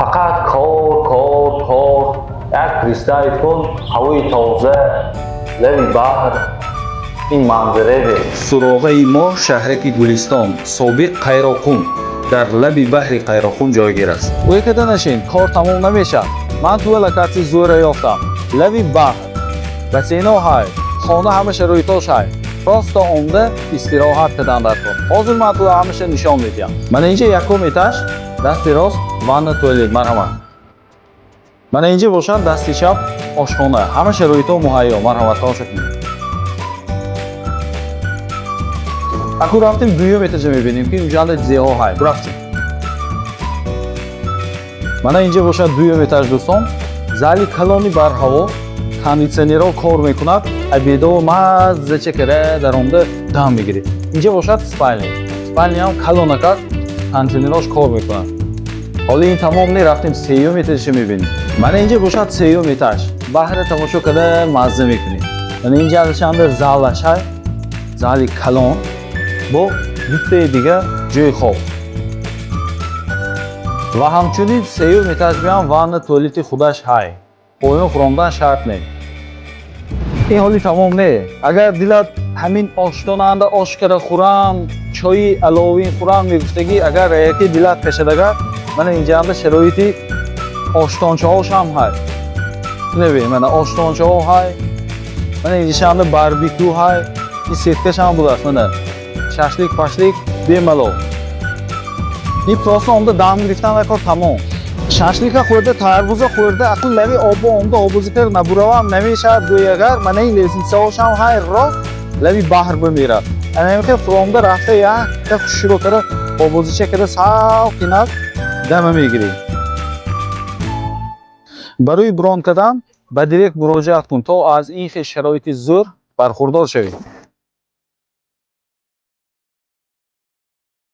فقط کار یک ریستای کن هوای تازه لبی بحر این منظره ده. سراغه ما شهرک گلستان سابق قیراقون در لبی بحر قیراقون جایگیر است. اوی که نشین کار تمام نمیشه. من تو لکاتی زور یافتم. لبی بحر بسینا های خانه همه شرایطاش های راست آمده استراحت کردن در کن. حاضر من تو همشه نشان میدم. من اینجا یکم ایتاش دست راست وان توالت مرحمت. من اینجا باشم دستی چپ آشخانه همه شرایطا مهیا مرحمت ها شکلی. اکو رفتیم دویوم ایتاجه میبینیم که اونجا دیزه ها های رفتیم. من اینجا باشم دویوم ایتاج دوستان زالی کلانی بر هوا кондитсионерро кор мекунад, обедо мазза чекаре дар онда дам мегиред. Инҷа бошад спальня. Спальня ҳам калонакак кондитсионерош кор мекунад. ҳоло ин тамом не рафтем сеюм этажа мебинем. Мана инҷа бошад сеюм этаж. Баҳра тамошо карда мазза мекунем. Мана инҷа алашанда залаш ҳай. Зали калон бо биттаи дига ҷои хоб. Ва ҳамчунин сеюм этаж биам ванна туалети худаш ҳай. Поён хӯрондан шарт не. این حالی تمام نه. اگر دلت همین آشتاننده آشکار خورم چای علاوه خورم میگفتگی اگر یکی دلت کشیدگه من اینجا هم شرایطی آشتانچه هاش هم هست. نبی من آشتانچه ها هست. من اینجا هم باربیکیو هست. این سیتکش هم بود است نه. شاشلیک پاشلیک بیمالو. این پروسه هم دام گرفتن کار تمام. شاشلیک خورده تربوز خورده اکو لبی آب آمده آبوزی کرد نبورم نمیشه دوی اگر من این لیسنساش هم های را لبی بحر بمیرد اما که فرامده رفته یا که شروع کرده آبوزی چه کرده صاف کنار دم میگیری برای بران کردن به دریک مراجعت کن تا از این شرایط زور برخوردار شوید.